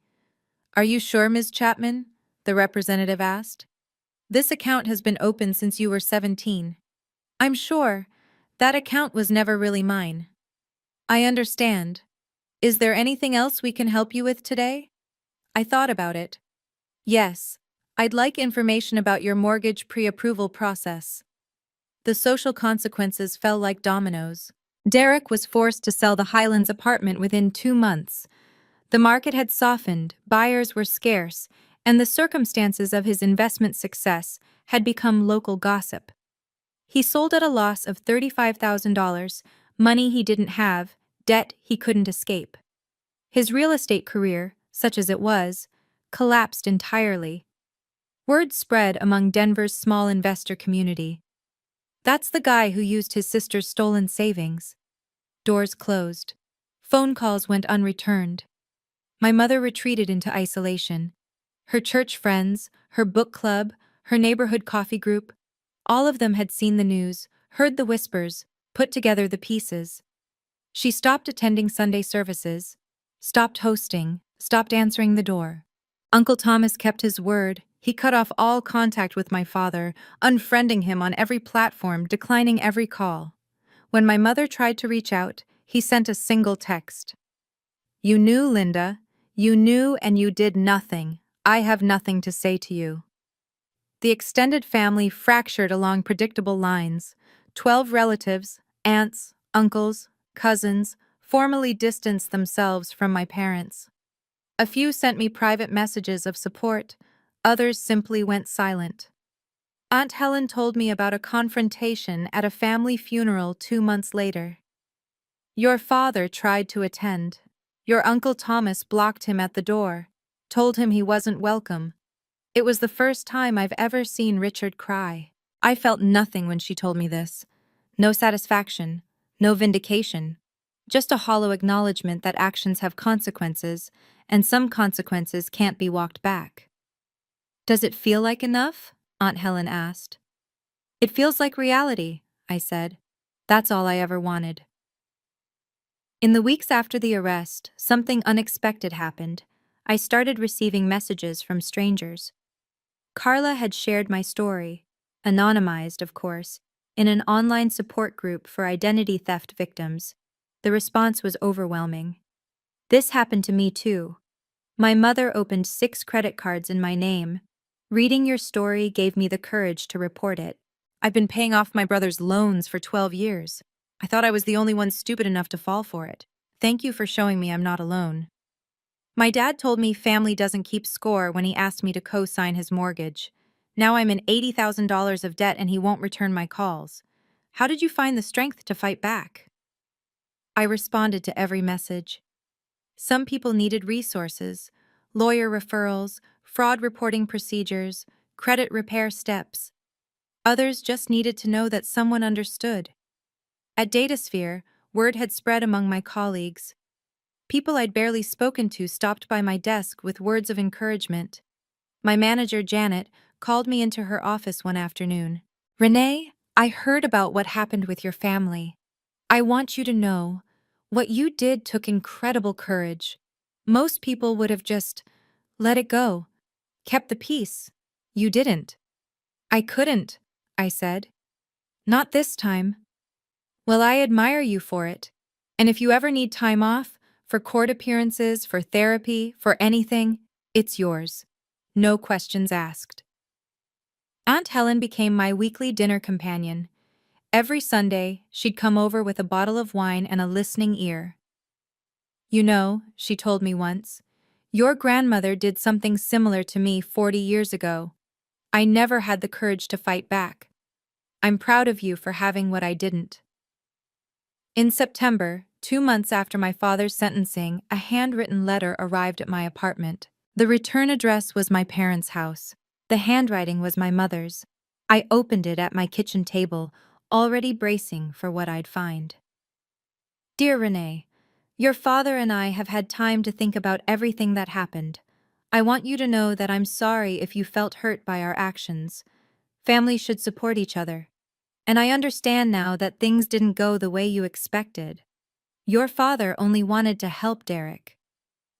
"Are you sure, Ms. Chapman?" the representative asked. "This account has been open since you were 17. "I'm sure. That account was never really mine." "I understand. Is there anything else we can help you with today?" I thought about it. "Yes, I'd like information about your mortgage pre-approval process." The social consequences fell like dominoes. Derek was forced to sell the Highlands apartment within 2 months. The market had softened, buyers were scarce, and the circumstances of his investment success had become local gossip. He sold at a loss of $35,000, money he didn't have, debt he couldn't escape. His real estate career, such as it was, collapsed entirely. Word spread among Denver's small investor community. "That's the guy who used his sister's stolen savings." Doors closed. Phone calls went unreturned. My mother retreated into isolation. Her church friends, her book club, her neighborhood coffee group, all of them had seen the news, heard the whispers, put together the pieces. She stopped attending Sunday services, stopped hosting, stopped answering the door. Uncle Thomas kept his word. He cut off all contact with my father, unfriending him on every platform, declining every call. When my mother tried to reach out, he sent a single text. "You knew, Linda. You knew and you did nothing. I have nothing to say to you." The extended family fractured along predictable lines. 12 relatives, aunts, uncles, cousins, formally distanced themselves from my parents. A few sent me private messages of support, others simply went silent. Aunt Helen told me about a confrontation at a family funeral 2 months later. "Your father tried to attend. Your Uncle Thomas blocked him at the door, told him he wasn't welcome." It was the first time I've ever seen Richard cry. I felt nothing when she told me this. No satisfaction, no vindication. Just a hollow acknowledgement that actions have consequences, and some consequences can't be walked back. "Does it feel like enough?" Aunt Helen asked. "It feels like reality," I said. "That's all I ever wanted." In the weeks after the arrest, something unexpected happened. I started receiving messages from strangers. Carla had shared my story, anonymized, of course, in an online support group for identity theft victims. The response was overwhelming. "This happened to me too. My mother opened 6 credit cards in my name. Reading your story gave me the courage to report it. I've been paying off my brother's loans for 12 years. I thought I was the only one stupid enough to fall for it. Thank you for showing me I'm not alone." My dad told me family doesn't keep score when he asked me to co-sign his mortgage. Now I'm in $80,000 of debt and he won't return my calls. How did you find the strength to fight back? I responded to every message. Some people needed resources, lawyer referrals, fraud reporting procedures, credit repair steps. Others just needed to know that someone understood. At Datasphere, Word had spread among my colleagues. People I'd barely spoken to stopped by my desk with words of encouragement. My manager, Janet, called me into her office one afternoon. "Renee, I heard about what happened with your family. I want you to know, what you did took incredible courage. Most people would have just let it go, kept the peace. You didn't." "I couldn't," I said. "Not this time." "Well, I admire you for it. And if you ever need time off, for court appearances, for therapy, for anything, it's yours. No questions asked." Aunt Helen became my weekly dinner companion. Every Sunday, she'd come over with a bottle of wine and a listening ear. "You know," she told me once, "your grandmother did something similar to me 40 years ago. I never had the courage to fight back. I'm proud of you for having what I didn't." In September, 2 months after my father's sentencing, a handwritten letter arrived at my apartment. The return address was my parents' house. The handwriting was my mother's. I opened it at my kitchen table, already bracing for what I'd find. "Dear Renee, your father and I have had time to think about everything that happened. I want you to know that I'm sorry if you felt hurt by our actions. Families should support each other. And I understand now that things didn't go the way you expected. Your father only wanted to help Derek.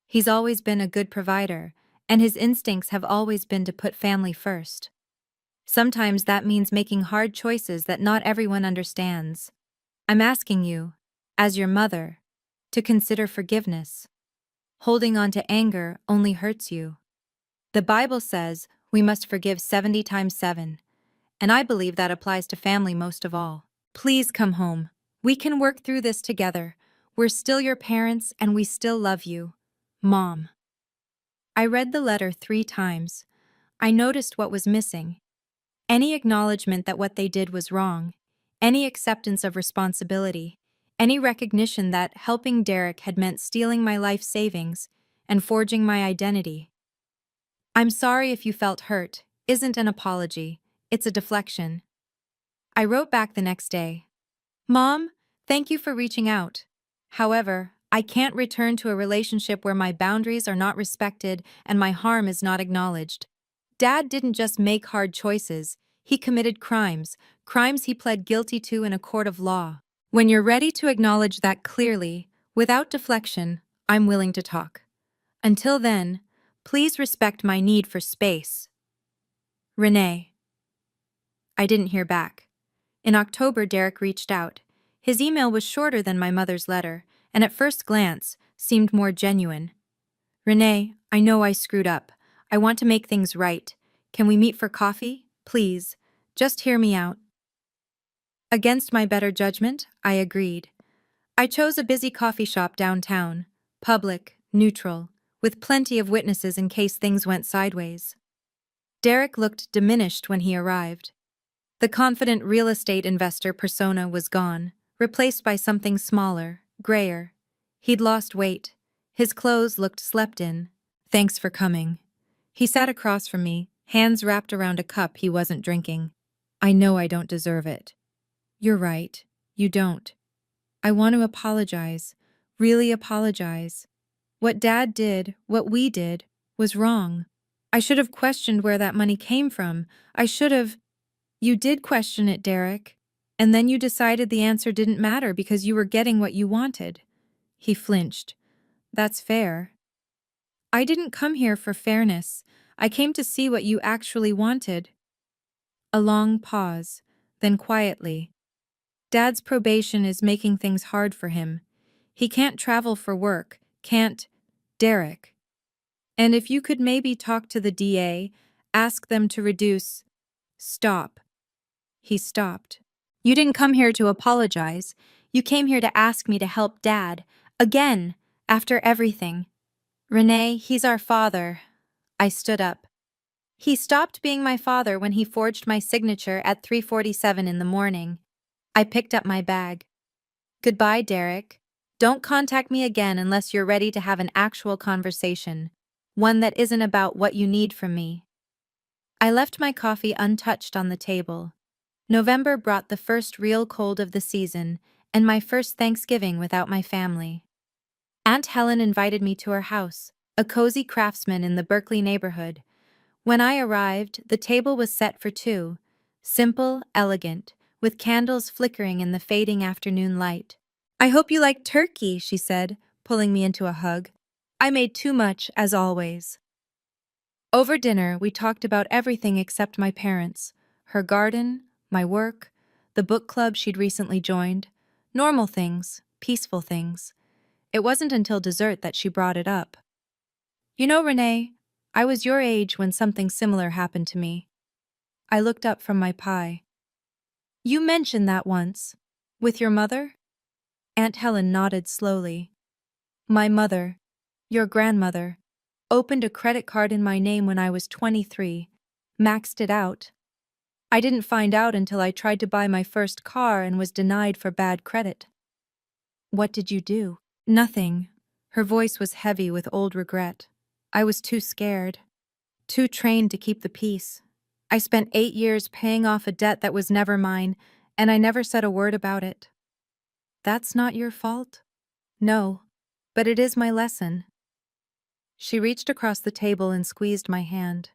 He's always been a good provider, and his instincts have always been to put family first. Sometimes that means making hard choices that not everyone understands. I'm asking you, as your mother, to consider forgiveness. Holding on to anger only hurts you. The Bible says we must forgive 70 times 7, and I believe that applies to family most of all. Please come home. We can work through this together. We're still your parents and we still love you. Mom." I read the letter 3 times. I noticed what was missing. Any acknowledgement that what they did was wrong. Any acceptance of responsibility. Any recognition that helping Derek had meant stealing my life savings and forging my identity. "I'm sorry if you felt hurt" isn't an apology, it's a deflection. I wrote back the next day. "Mom, thank you for reaching out. However, I can't return to a relationship where my boundaries are not respected and my harm is not acknowledged. Dad didn't just make hard choices, he committed crimes, crimes he pled guilty to in a court of law. When you're ready to acknowledge that clearly, without deflection, I'm willing to talk. Until then, please respect my need for space. Renee." I didn't hear back. In October, Derek reached out. His email was shorter than my mother's letter, and at first glance, seemed more genuine. "Renee, I know I screwed up. I want to make things right. Can we meet for coffee? Please. Just hear me out." Against my better judgment, I agreed. I chose a busy coffee shop downtown, public, neutral, with plenty of witnesses in case things went sideways. Derek looked diminished when he arrived. The confident real estate investor persona was gone, replaced by something smaller, grayer. He'd lost weight. His clothes looked slept in. "Thanks for coming." He sat across from me, hands wrapped around a cup he wasn't drinking. "I know I don't deserve it." "You're right. You don't. I want to apologize. Really apologize. What Dad did, what we did, was wrong. I should have questioned where that money came from. I should have—" "You did question it, Derek. And then you decided the answer didn't matter because you were getting what you wanted." He flinched. "That's fair." "I didn't come here for fairness. I came to see what you actually wanted." A long pause, then quietly. "Dad's probation is making things hard for him. He can't travel for work, can't— Derek. And if you could maybe talk to the DA, ask them to reduce—" "Stop." He stopped. "You didn't come here to apologize. You came here to ask me to help Dad. Again, after everything." "Renee, he's our father." I stood up. "He stopped being my father when he forged my signature at 3:47 in the morning." I picked up my bag. "Goodbye, Derek. Don't contact me again unless you're ready to have an actual conversation. One that isn't about what you need from me." I left my coffee untouched on the table. November brought the first real cold of the season, and my first Thanksgiving without my family. Aunt Helen invited me to her house, a cozy craftsman in the Berkeley neighborhood. When I arrived, the table was set for two, simple, elegant, with candles flickering in the fading afternoon light. "I hope you like turkey," she said, pulling me into a hug. "I made too much, as always." Over dinner, we talked about everything except my parents, her garden, my work, the book club she'd recently joined. Normal things, peaceful things. It wasn't until dessert that she brought it up. "You know, Renee, I was your age when something similar happened to me." I looked up from my pie. "You mentioned that once. With your mother?" Aunt Helen nodded slowly. "My mother, your grandmother, opened a credit card in my name when I was 23, maxed it out. I didn't find out until I tried to buy my first car and was denied for bad credit." "What did you do?" "Nothing." Her voice was heavy with old regret. "I was too scared. Too trained to keep the peace. I spent 8 years paying off a debt that was never mine, and I never said a word about it." "That's not your fault?" "No, but it is my lesson." She reached across the table and squeezed my hand.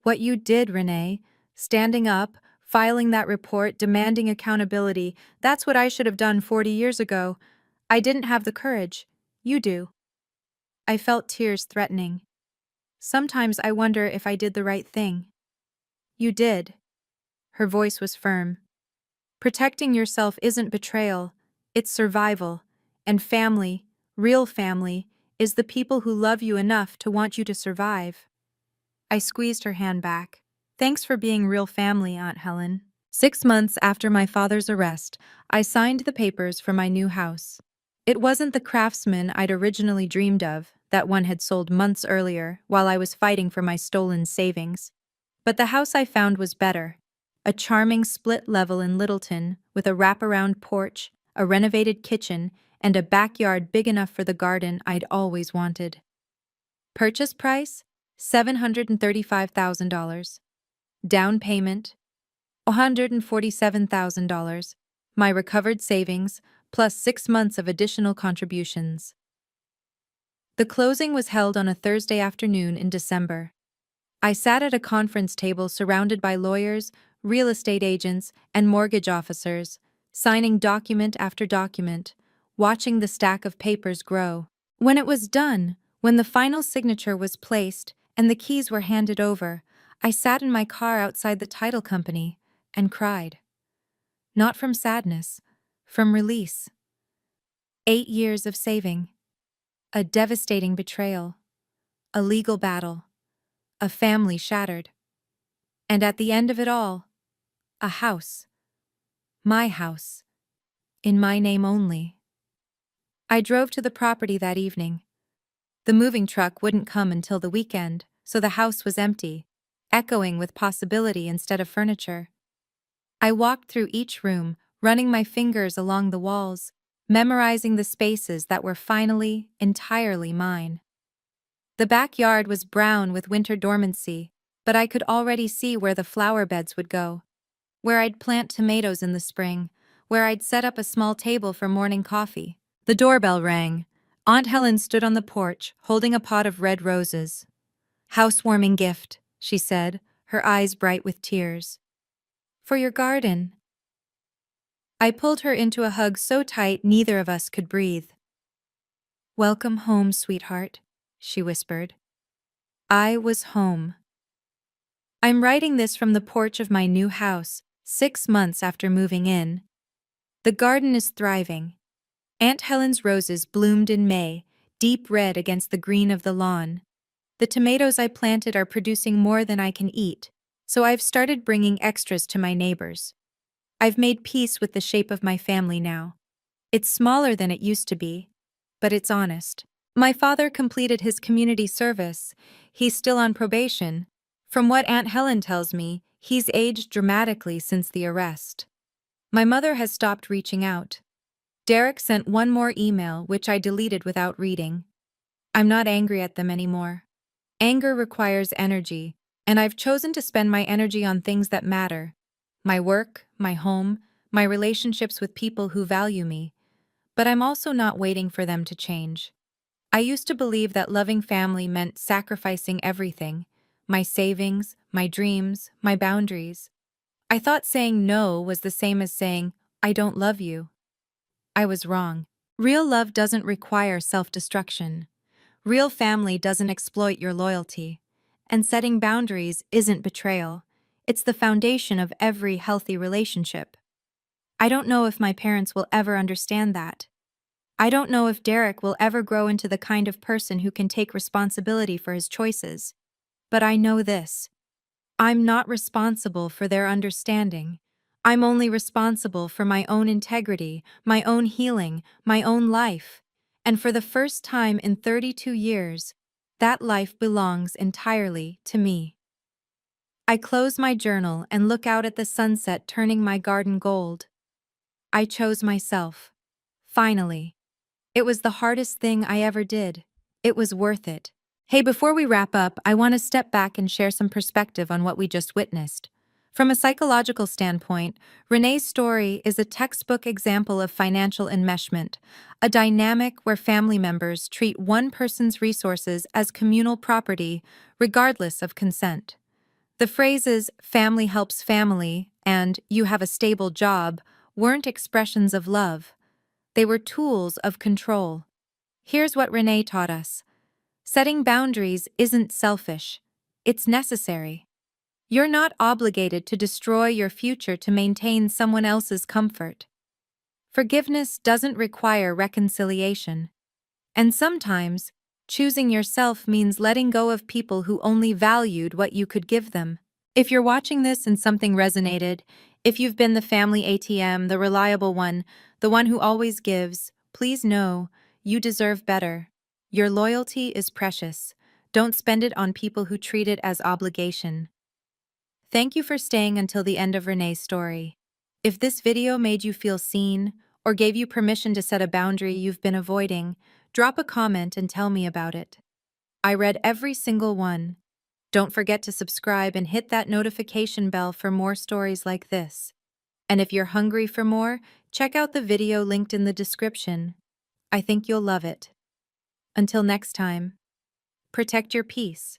"What you did, Renee, standing up, filing that report, demanding accountability, that's what I should have done 40 years ago. I didn't have the courage. You do." I felt tears threatening. "Sometimes I wonder if I did the right thing." "You did." Her voice was firm. "Protecting yourself isn't betrayal, it's survival. And family, real family, is the people who love you enough to want you to survive." I squeezed her hand back. "Thanks for being real family, Aunt Helen." 6 months after my father's arrest, I signed the papers for my new house. It wasn't the craftsman I'd originally dreamed of, that one had sold months earlier while I was fighting for my stolen savings. But the house I found was better. A charming split level in Littleton with a wraparound porch, a renovated kitchen, and a backyard big enough for the garden I'd always wanted. Purchase price? $735,000. Down payment? $147,000. My recovered savings, plus 6 months of additional contributions. The closing was held on a Thursday afternoon in December. I sat at a conference table surrounded by lawyers, real estate agents, and mortgage officers, signing document after document, watching the stack of papers grow. When it was done, when the final signature was placed and the keys were handed over, I sat in my car outside the title company and cried. Not from sadness, from release. 8 years of saving. A devastating betrayal. A legal battle. A family shattered. And at the end of it all, a house. My house. In my name only. I drove to the property that evening. The moving truck wouldn't come until the weekend, so the house was empty, echoing with possibility instead of furniture. I walked through each room, running my fingers along the walls, memorizing the spaces that were finally, entirely mine. The backyard was brown with winter dormancy, but I could already see where the flower beds would go. Where I'd plant tomatoes in the spring, where I'd set up a small table for morning coffee. The doorbell rang. Aunt Helen stood on the porch, holding a pot of red roses. "Housewarming gift," she said, her eyes bright with tears. "For your garden." I pulled her into a hug so tight neither of us could breathe. "Welcome home, sweetheart," she whispered. I was home. I'm writing this from the porch of my new house, 6 months after moving in. The garden is thriving. Aunt Helen's roses bloomed in May, deep red against the green of the lawn. The tomatoes I planted are producing more than I can eat, so I've started bringing extras to my neighbors. I've made peace with the shape of my family now. It's smaller than it used to be, but it's honest. My father completed his community service. He's still on probation. From what Aunt Helen tells me, he's aged dramatically since the arrest. My mother has stopped reaching out. Derek sent one more email, which I deleted without reading. I'm not angry at them anymore. Anger requires energy, and I've chosen to spend my energy on things that matter. My work, my home, my relationships with people who value me, but I'm also not waiting for them to change. I used to believe that loving family meant sacrificing everything: my savings, my dreams, my boundaries. I thought saying no was the same as saying, I don't love you. I was wrong. Real love doesn't require self-destruction. Real family doesn't exploit your loyalty. And setting boundaries isn't betrayal. It's the foundation of every healthy relationship. I don't know if my parents will ever understand that. I don't know if Derek will ever grow into the kind of person who can take responsibility for his choices. But I know this: I'm not responsible for their understanding. I'm only responsible for my own integrity, my own healing, my own life. And for the first time in 32 years, that life belongs entirely to me. I close my journal and look out at the sunset turning my garden gold. I chose myself. Finally. It was the hardest thing I ever did. It was worth it. Hey, before we wrap up, I want to step back and share some perspective on what we just witnessed. From a psychological standpoint, Renee's story is a textbook example of financial enmeshment, a dynamic where family members treat one person's resources as communal property, regardless of consent. The phrases "family helps family" and "you have a stable job" weren't expressions of love. They were tools of control. Here's what Renee taught us: setting boundaries isn't selfish, it's necessary. You're not obligated to destroy your future to maintain someone else's comfort. Forgiveness doesn't require reconciliation. And sometimes, choosing yourself means letting go of people who only valued what you could give them. If you're watching this and something resonated, if you've been the family ATM, the reliable one, the one who always gives, please know you deserve better. Your loyalty is precious. Don't spend it on people who treat it as obligation. Thank you for staying until the end of Renee's story. If this video made you feel seen or gave you permission to set a boundary you've been avoiding, drop a comment and tell me about it. I read every single one. Don't forget to subscribe and hit that notification bell for more stories like this. And if you're hungry for more, check out the video linked in the description. I think you'll love it. Until next time, protect your peace.